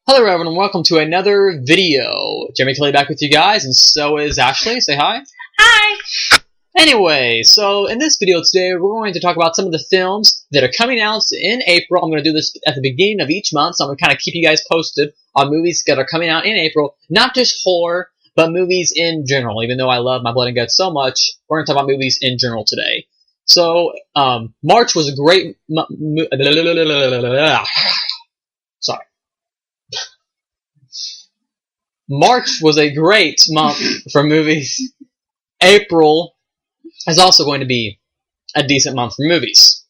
Hello everyone and welcome to another video. Jeremy Kelly back with you guys, and so is Ashley. Say hi. Hi! Anyway, so in this video today, we're going to talk about some of the films that are coming out in April. I'm going to do this at the beginning of each month, so I'm going to kind of keep you guys posted on movies that are coming out in April. Not just horror, but movies in general. Even though I love My Blood and Guts so much, we're going to talk about movies in general today. So, March was a great... Sorry. March was a great month for movies. April is also going to be a decent month for movies.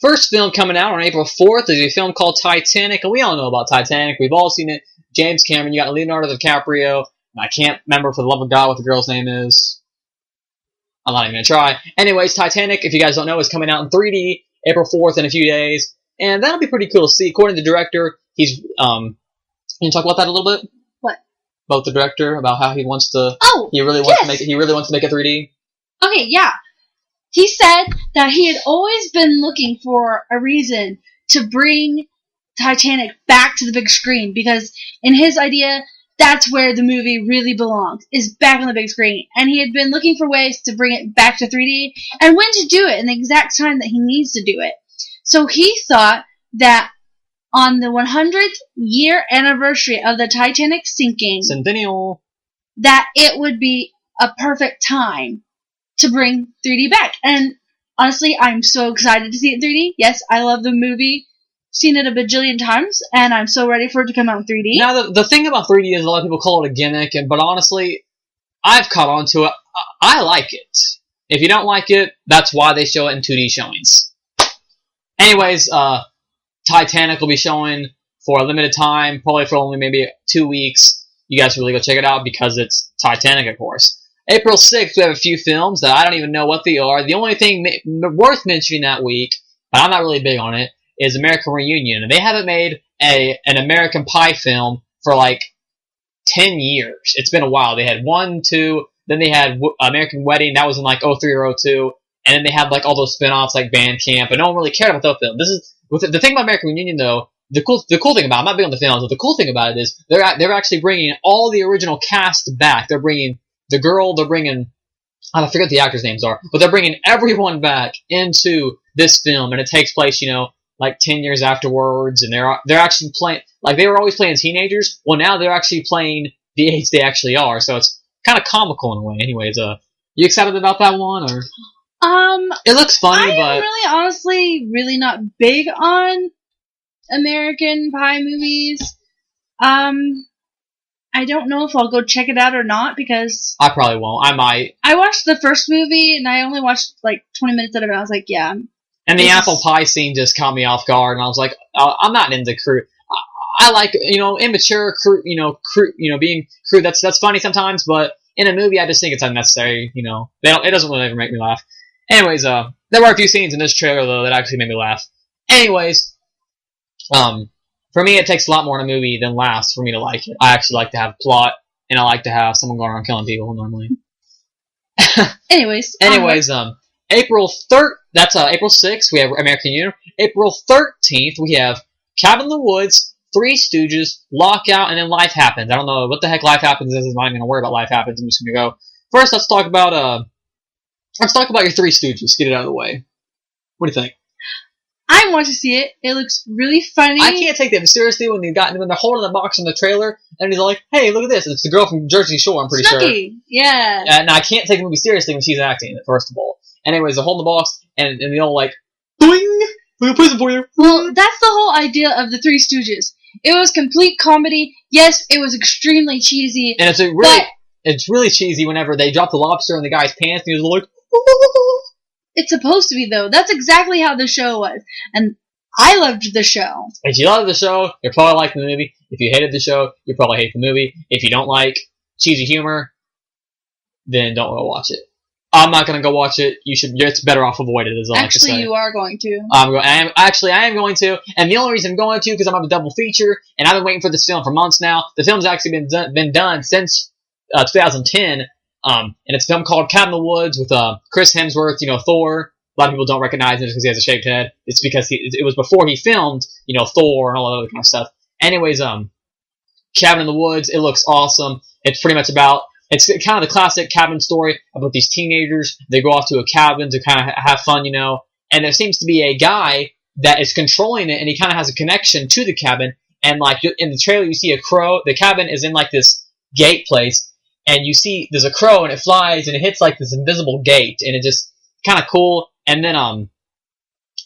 First film coming out on April 4th is a film called Titanic, and we all know about Titanic. We've all seen it. James Cameron, you got Leonardo DiCaprio, and I can't remember for the love of God what the girl's name is. I'm not even going to try. Anyways, Titanic, if you guys don't know, is coming out in 3D April 4th in a few days, and that'll be pretty cool to see. According to the director, he's, can you talk about that a little bit? About the director, about how he wants to. Oh, he really wants to make it. He really wants to make it 3D. Okay, yeah. He said that he had always been looking for a reason to bring Titanic back to the big screen because, in his idea, that's where the movie really belongs, is back on the big screen. And he had been looking for ways to bring it back to 3D and when to do it in the exact time that he needs to do it. So he thought that on the 100th year anniversary of the Titanic sinking, Centennial, that it would be a perfect time to bring 3D back. And honestly, I'm so excited to see it in 3D. Yes, I love the movie. Seen it a bajillion times, and I'm so ready for it to come out in 3D. Now, the thing about 3D is a lot of people call it a gimmick, but honestly, I've caught on to it. I like it. If you don't like it, that's why they show it in 2D showings. Anyways, Titanic will be showing for a limited time, probably for only maybe 2 weeks. You guys should really go check it out because it's Titanic, of course. April 6th, we have a few films that I don't even know what they are. The only thing worth mentioning that week, but I'm not really big on it, is American Reunion. And they haven't made an American Pie film for like 10 years. It's been a while. They had 1, 2, then they had American Wedding. That was in like 03 or 02. And then they had like all those spin-offs like Band Camp, and no one really cared about those films. This is the thing about American Reunion, though. The cool thing about it, I'm not big on the films, but the cool thing about it is they're actually bringing all the original cast back. They're bringing the girl, they're bringing, I forget the actors' names are, but they're bringing everyone back into this film, and it takes place, like 10 years afterwards, and they're actually playing, like they were always playing teenagers. Well, now they're actually playing the age they actually are, so it's kind of comical in a way. Anyways, you excited about that one, or? It looks funny, but I'm really, honestly, really not big on American Pie movies. I don't know if I'll go check it out or not because I probably won't. I might. I watched the first movie and I only watched like 20 minutes of it. And I was like, yeah. And the apple pie scene just caught me off guard, and I was like, I'm not into crude. I like immature crude, being crude. That's funny sometimes, but in a movie, I just think it's unnecessary. It doesn't really ever make me laugh. Anyways, there were a few scenes in this trailer, though, that actually made me laugh. Anyways, for me, it takes a lot more in a movie than laughs for me to like it. I actually like to have plot, and I like to have someone going around killing people, normally. Anyways, April 6th, we have American Union. April 13th, we have Cabin in the Woods, Three Stooges, Lockout, and then Life Happens. I don't know what the heck Life Happens is. I'm not even going to worry about Life Happens. I'm just going to go. First, let's talk about your Three Stooges. Get it out of the way. What do you think? I want to see it. It looks really funny. I can't take them seriously when they're holding the box in the trailer, and he's like, "Hey, look at this! It's the girl from Jersey Shore." I'm pretty Snooki. sure. Yeah. And I can't take the movie seriously when she's acting in it. First of all. Anyways, they're holding the box, and they all like, "Boing! We got prison for you." Well, that's the whole idea of the Three Stooges. It was complete comedy. Yes, it was extremely cheesy. And it's really cheesy whenever they drop the lobster in the guy's pants, and he was like, It's supposed to be, though. That's exactly how the show was. And I loved the show. If you love the show, you'll probably like the movie. If you hated the show, you'll probably hate the movie. If you don't like cheesy humor, then don't go watch it. I'm not going to go watch it. It's better off avoid it, is all I have to say. Actually, you are going to. I am going to. And the only reason I'm going to because I'm on a double feature, and I've been waiting for this film for months now. The film's actually been done since 2010. And it's a film called Cabin in the Woods with Chris Hemsworth, Thor. A lot of people don't recognize him because he has a shaved head. It's because it was before he filmed, Thor and all that other kind of stuff. Anyways, Cabin in the Woods. It looks awesome. It's pretty much about, it's kind of the classic cabin story about these teenagers. They go off to a cabin to kind of have fun, and there seems to be a guy that is controlling it, and he kind of has a connection to the cabin. And like in the trailer, you see a crow. The cabin is in like this gate place, and you see there's a crow, and it flies, and it hits like this invisible gate, and it just kind of cool. And then,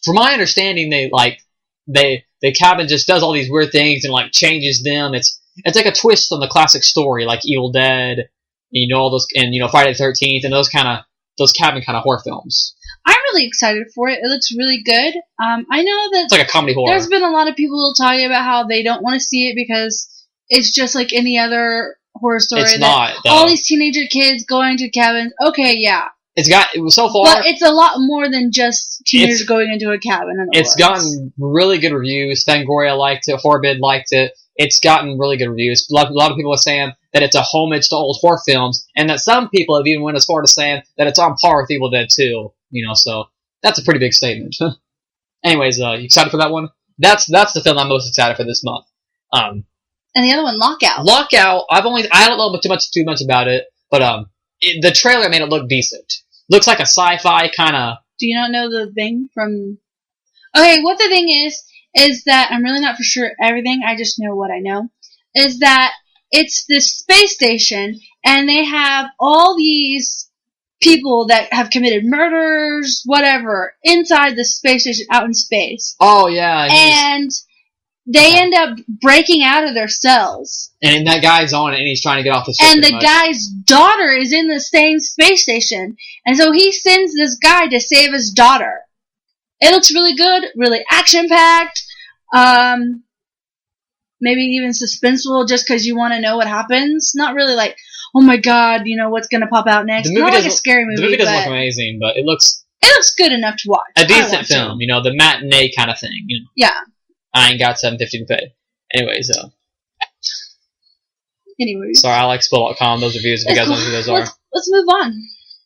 from my understanding, the cabin just does all these weird things and like changes them. It's like a twist on the classic story, like Evil Dead, and, all those, and Friday the 13th, and those cabin kind of horror films. I'm really excited for it. It looks really good. I know that it's like a comedy horror. There's been a lot of people talking about how they don't want to see it because it's just like any other horror story. It's not, though. All these teenager kids going to cabins. Okay, yeah. It was so far. But it's a lot more than just teenagers going into a cabin. It's gotten really good reviews. Fangoria liked it. Horbid liked it. It's gotten really good reviews. A lot of people are saying that it's a homage to old horror films, and that some people have even went as far as saying that it's on par with Evil Dead 2. So that's a pretty big statement. Anyways, you excited for that one? That's the film I'm most excited for this month. And the other one, Lockout. Lockout. I don't know too much about it, but the trailer made it look decent. Looks like a sci-fi kind of. Do you not know the thing from? Okay, what the thing is that I'm really not for sure everything. I just know what I know. Is that it's this space station, and they have all these people that have committed murders, whatever, inside the space station, out in space. Oh, yeah. And they end up breaking out of their cells. And that guy's on it, and he's trying to get off the ship. And the guy's daughter is in the same space station. And so he sends this guy to save his daughter. It looks really good, really action-packed. Maybe even suspenseful just because you want to know what happens. Not really like, oh my god, what's going to pop out next. Not like a scary movie. The movie doesn't look amazing, but it looks good enough to watch. A decent film, the matinee kind of thing. Yeah. I ain't got $7.50 to pay. Anyways, sorry, I like Spill.com. Those reviews, if you guys know who those are. Let's move on.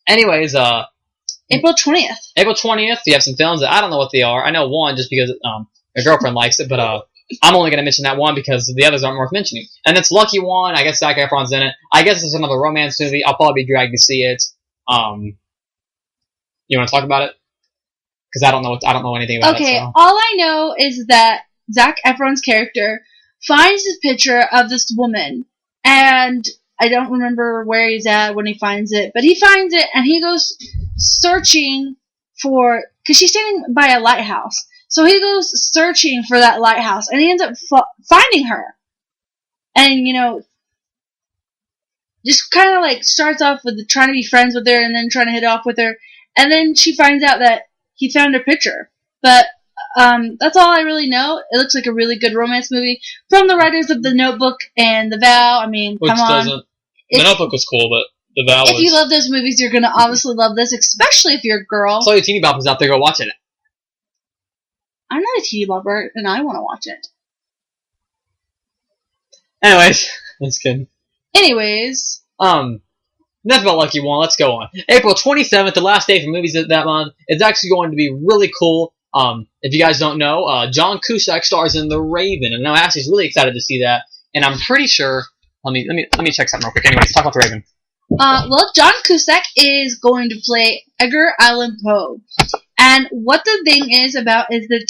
Anyways, April 20th. April 20th, you have some films that I don't know what they are. I know one just because my girlfriend likes it, but I'm only going to mention that one because the others aren't worth mentioning. And it's Lucky One. I guess Zac Efron's in it. I guess it's another romance movie. I'll probably be dragged to see it. You want to talk about it? Because I don't know anything about it. Okay, so. All I know is that Zac Efron's character finds this picture of this woman, and I don't remember where he's at when he finds it, but he finds it, and he goes searching for, because she's standing by a lighthouse, so he goes searching for that lighthouse, and he ends up finding her, and, just kind of like starts off with trying to be friends with her, and then trying to hit off with her, and then she finds out that he found her picture, but that's all I really know. It looks like a really good romance movie from the writers of The Notebook and The Vow. I mean, come on. The Notebook was cool, but The Vow was... If you love those movies, you're going to obviously love this, especially if you're a girl. So all you teeny boppers out there, go watch it. I'm not a teeny bopper, and I want to watch it. Anyways, that's good. Anyways. Enough about Lucky One. Let's go on. April 27th, the last day for movies that month. It's actually going to be really cool. If you guys don't know, John Cusack stars in The Raven, and I'm actually really excited to see that. And I'm pretty sure. Let me check something real quick. Anyways, talk about The Raven. Well, John Cusack is going to play Edgar Allan Poe, and what the thing is that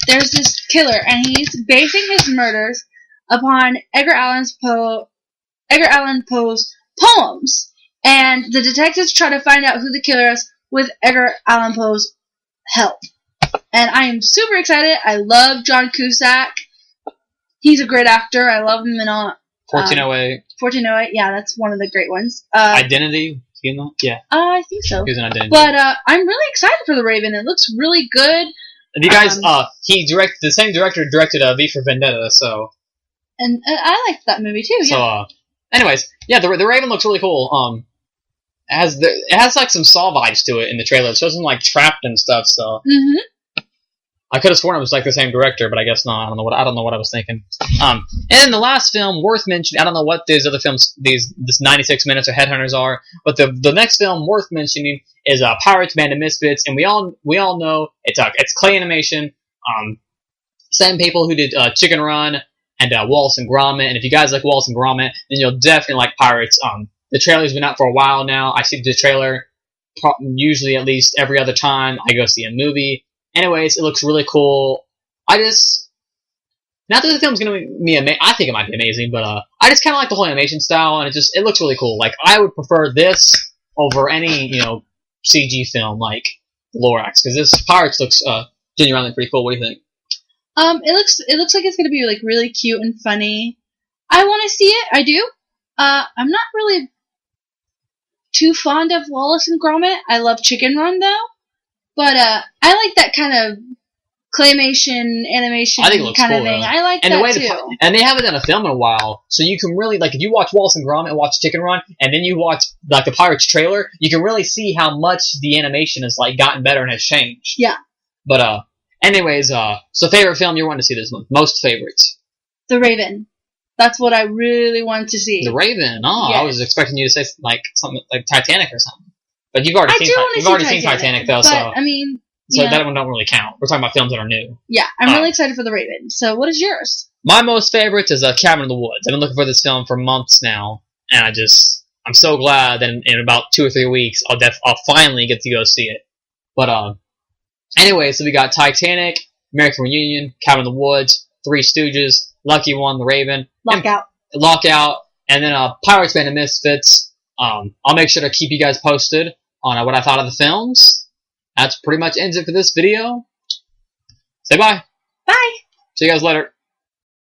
there's this killer, and he's basing his murders upon Edgar Allan Poe's poems, and the detectives try to find out who the killer is with Edgar Allan Poe's help. And I am super excited. I love John Cusack. He's a great actor. I love him in all. 1408. 1408, yeah, that's one of the great ones. Identity? Yeah. I think so. He was in Identity. But I'm really excited for The Raven. It looks really good. And you guys, the same director directed V for Vendetta, so. And I liked that movie too. Yeah. So, anyways, yeah, the Raven looks really cool. It has like some Saw vibes to it in the trailer. It shows him like trapped and stuff. So. Mhm. I could have sworn it was like the same director, but I guess not. I don't know what I was thinking. And then the last film worth mentioning. I don't know what these other films, this 96 Minutes or Headhunters are, but the next film worth mentioning is Pirates Band of Misfits, and we all know it's clay animation. Same people who did Chicken Run and Wallace and Gromit. And if you guys like Wallace and Gromit, then you'll definitely like Pirates. The trailer's been out for a while now. I see the trailer usually at least every other time I go see a movie. Anyways, it looks really cool. Not that the film's gonna be amazing. I think it might be amazing, but I just kind of like the whole animation style, and it looks really cool. Like, I would prefer this over any CG film like Lorax, because this Pirates looks genuinely pretty cool. What do you think? It looks like it's gonna be like really cute and funny. I want to see it. I do. I'm not really too fond of Wallace and Gromit. I love Chicken Run though, but I like that kind of claymation animation I think it looks kind cool, of thing. though. I like And that too. And they haven't done a film in a while, so you can really, like, if you watch Wallace and Gromit and watch Chicken Run, and then you watch like the Pirates trailer, you can really see how much the animation has like gotten better and has changed. Yeah. But anyways, so favorite film you're wanting to see this month? Most favorites? The Raven. That's what I really want to see. The Raven. Oh, Yes. I was expecting you to say like something like Titanic or something. But you've already seen Titanic though, but, so I mean, so yeah. that one don't really count. We're talking about films that are new. Yeah, I'm really excited for The Raven. So, what is yours? My most favorites is Cabin in the Woods. I've been looking for this film for months now, and I'm so glad that in about 2 or 3 weeks I'll finally get to go see it. But anyway, so we got Titanic, American Reunion, Cabin in the Woods, Three Stooges, Lucky One, The Raven, Lockout, and then Pirates Band of Misfits. I'll make sure to keep you guys posted on what I thought of the films. That's pretty much ends it for this video. Say bye. Bye. See you guys later.